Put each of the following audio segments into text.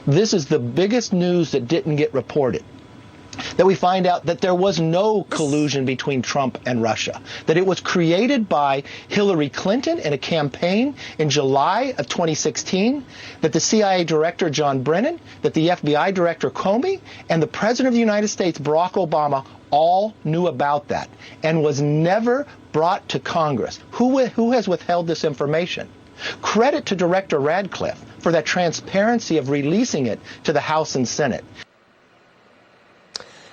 this is the biggest news that didn't get reported. That we find out that there was no collusion between Trump and Russia, that it was created by Hillary Clinton in a campaign in July of 2016, that the CIA director, John Brennan, that the FBI director, Comey, and the President of the United States, Barack Obama, all knew about that and was never brought to Congress. Who has withheld this information? Credit to Director Ratcliffe for that transparency of releasing it to the House and Senate.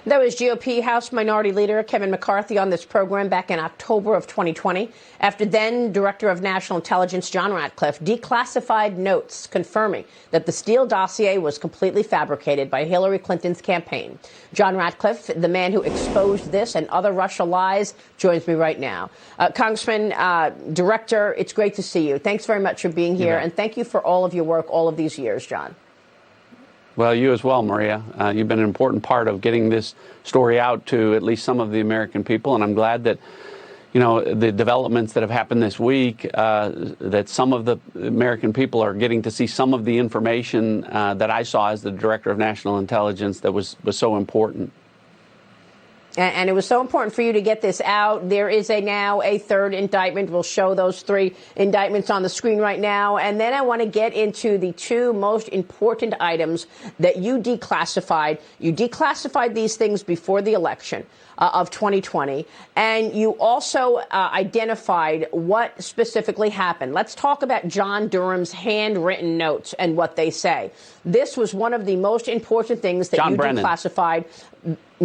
That was GOP House Minority Leader Kevin McCarthy on this program back in October of 2020, after then Director of National Intelligence John Ratcliffe declassified notes confirming that the Steele dossier was completely fabricated by Hillary Clinton's campaign. John Ratcliffe, the man who exposed this and other Russia lies, joins me right now. Congressman, Director, it's great to see you. Thanks very much for being here, and thank you for all of your work all of these years, John. Well, you as well, Maria. You've been an important part of getting this story out to at least some of the American people, and I'm glad that, you know, the developments that have happened this week, that some of the American people are getting to see some of the information that I saw as the Director of National Intelligence that was so important. And it was so important for you to get this out. There is now a third indictment. We'll show those three indictments on the screen right now. And then I want to get into the two most important items that you declassified. You declassified these things before the election of 2020. And you also identified what specifically happened. Let's talk about John Durham's handwritten notes and what they say. This was one of the most important things that you declassified.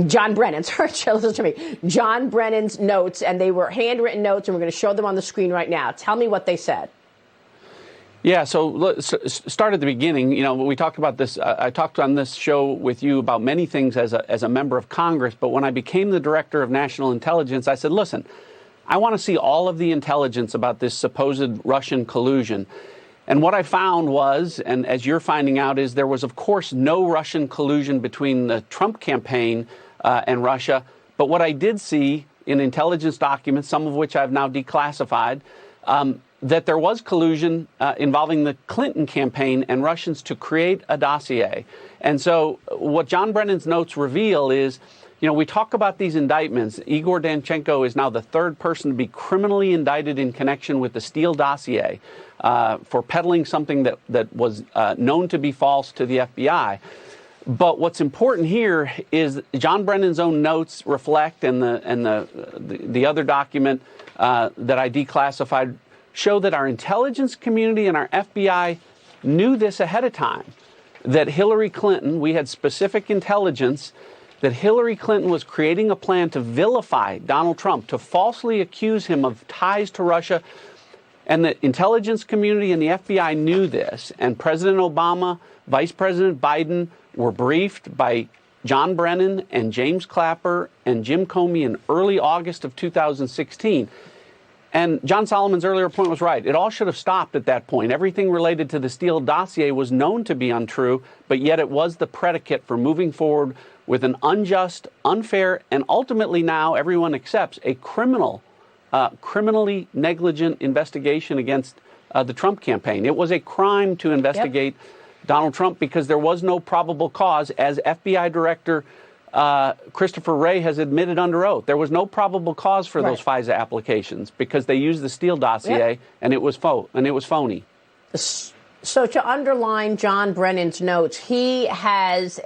John Brennan, sorry, listen to me. John Brennan's notes, and they were handwritten notes, and we're going to show them on the screen right now. Tell me what they said. Yeah, so let's start at the beginning. You know, we talked about this. I talked on this show with you about many things as a member of Congress. But when I became the Director of National Intelligence, I said, listen, I want to see all of the intelligence about this supposed Russian collusion. And what I found was, and as you're finding out, is there was, of course, no Russian collusion between the Trump campaign and Russia. But what I did see in intelligence documents, some of which I've now declassified, that there was collusion involving the Clinton campaign and Russians to create a dossier. And so what John Brennan's notes reveal is, you know, we talk about these indictments. Igor Danchenko is now the third person to be criminally indicted in connection with the Steele dossier for peddling something that was known to be false to the FBI. But what's important here is John Brennan's own notes reflect, and the other document that I declassified show that our intelligence community and our FBI knew this ahead of time, that Hillary Clinton, we had specific intelligence that Hillary Clinton was creating a plan to vilify Donald Trump, to falsely accuse him of ties to Russia. And the intelligence community and the FBI knew this. And President Obama, Vice President Biden were briefed by John Brennan and James Clapper and Jim Comey in early August of 2016. And John Solomon's earlier point was right. It all should have stopped at that point. Everything related to the Steele dossier was known to be untrue, but yet it was the predicate for moving forward with an unjust, unfair, and ultimately now everyone accepts a criminally negligent investigation against the Trump campaign. It was a crime to investigate Donald Trump because there was no probable cause, as FBI Director Christopher Wray has admitted under oath. There was no probable cause for those FISA applications because they used the Steele dossier and it was phony. So to underline John Brennan's notes, he says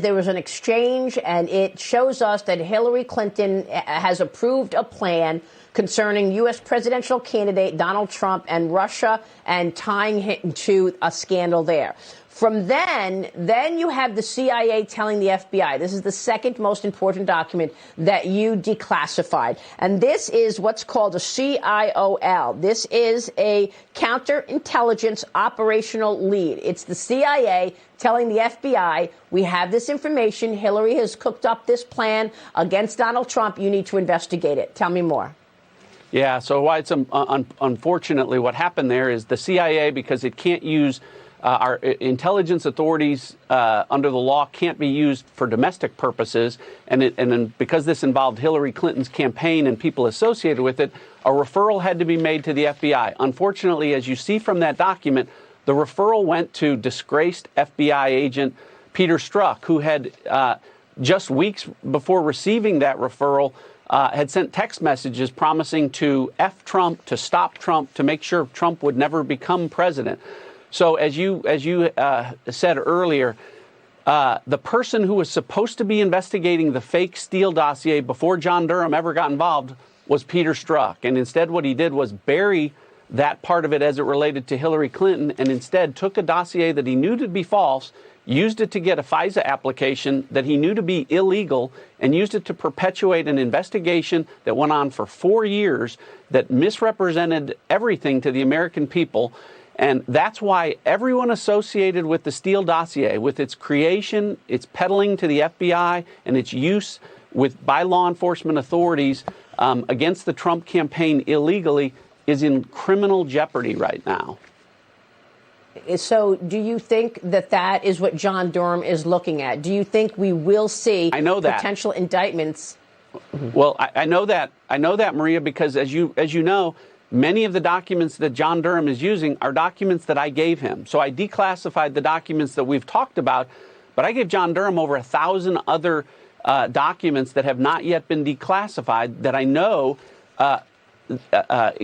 there was an exchange, and it shows us that Hillary Clinton has approved a plan concerning U.S. presidential candidate Donald Trump and Russia and tying him to a scandal there. From then you have the CIA telling the FBI. This is the second most important document that you declassified. And this is what's called a CIOL. This is a counterintelligence operational lead. It's the CIA telling the FBI, we have this information. Hillary has cooked up this plan against Donald Trump. You need to investigate it. Tell me more. Yeah, so why it's unfortunately what happened there is the CIA, because it can't use our intelligence authorities under the law can't be used for domestic purposes. And because this involved Hillary Clinton's campaign and people associated with it, a referral had to be made to the FBI. Unfortunately, as you see from that document, The referral went to disgraced FBI agent Peter Strzok, who had just weeks before receiving that referral had sent text messages promising to F Trump, to stop Trump, to make sure Trump would never become president. So as you said earlier, the person who was supposed to be investigating the fake Steele dossier before John Durham ever got involved was Peter Strzok. And instead what he did was bury that part of it as it related to Hillary Clinton, and instead took a dossier that he knew to be false, used it to get a FISA application that he knew to be illegal, and used it to perpetuate an investigation that went on for 4 years that misrepresented everything to the American people. And that's why everyone associated with the Steele dossier, with its creation, its peddling to the FBI, and its use by law enforcement authorities against the Trump campaign illegally, is in criminal jeopardy right now. So do you think that that is what John Durham is looking at? Do you think we will see potential indictments? Well, I know that, Maria, because as you know, many of the documents that John Durham is using are documents that I gave him. So I declassified the documents that we've talked about, but I gave John Durham over 1,000 other documents that have not yet been declassified that I know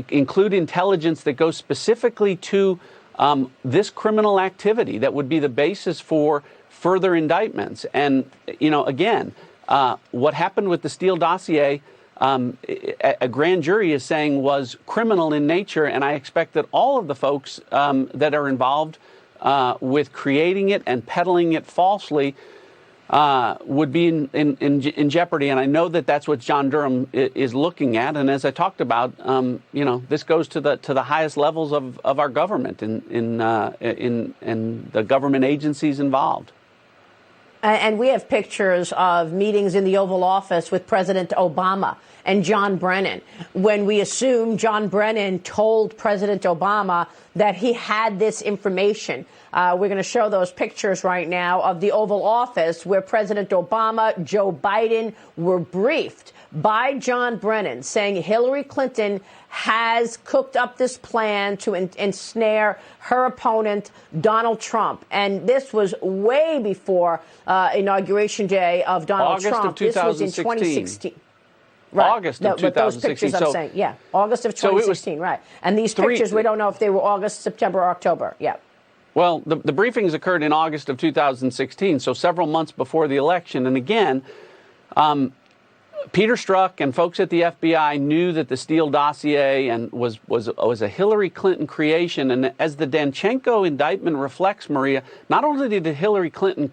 include intelligence that goes specifically to this criminal activity that would be the basis for further indictments. And, again, what happened with the Steele dossier, a grand jury is saying was criminal in nature, and I expect that all of the folks that are involved with creating it and peddling it falsely would be in jeopardy. And I know that that's what John Durham is looking at. And as I talked about, this goes to the highest levels of our government in the government agencies involved. And we have pictures of meetings in the Oval Office with President Obama and John Brennan, when we assume John Brennan told President Obama that he had this information. We're going to show those pictures right now of the Oval Office where President Obama, Joe Biden were briefed by John Brennan saying Hillary Clinton has cooked up this plan to ensnare her opponent, Donald Trump. And this was way before Inauguration Day of Donald Trump. Of 2016. This was in 2016. Right. August of 2016. But those pictures I'm saying, yeah, August of 2016, right. And these pictures, we don't know if they were August, September, or October, yeah. Well, the briefings occurred in August of 2016, so several months before the election. And again, Peter Strzok and folks at the FBI knew that the Steele dossier and was a Hillary Clinton creation. And as the Danchenko indictment reflects, Maria, not only did Hillary Clinton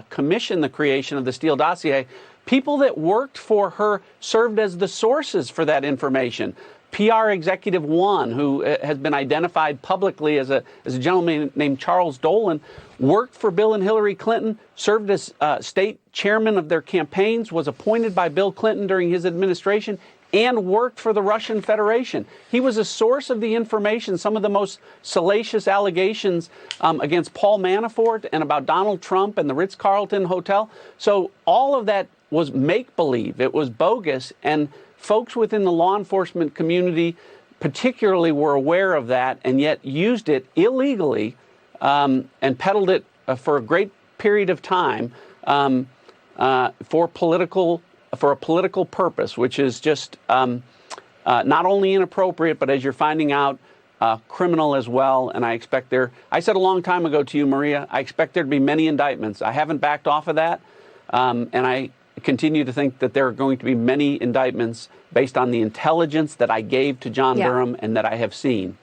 commission the creation of the Steele dossier, people that worked for her served as the sources for that information. PR Executive 1, who has been identified publicly as a gentleman named Charles Dolan, worked for Bill and Hillary Clinton, served as state chairman of their campaigns, was appointed by Bill Clinton during his administration, and worked for the Russian Federation. He was a source of the information, some of the most salacious allegations against Paul Manafort and about Donald Trump and the Ritz-Carlton Hotel. So all of that was make-believe. It was bogus, and folks within the law enforcement community particularly were aware of that and yet used it illegally and peddled it for a great period of time for a political purpose, which is just not only inappropriate, but as you're finding out, criminal as well. And I expect I said a long time ago to you, Maria, I expect there to be many indictments. I haven't backed off of that. And I continue to think that there are going to be many indictments based on the intelligence that I gave to John Durham and that I have seen.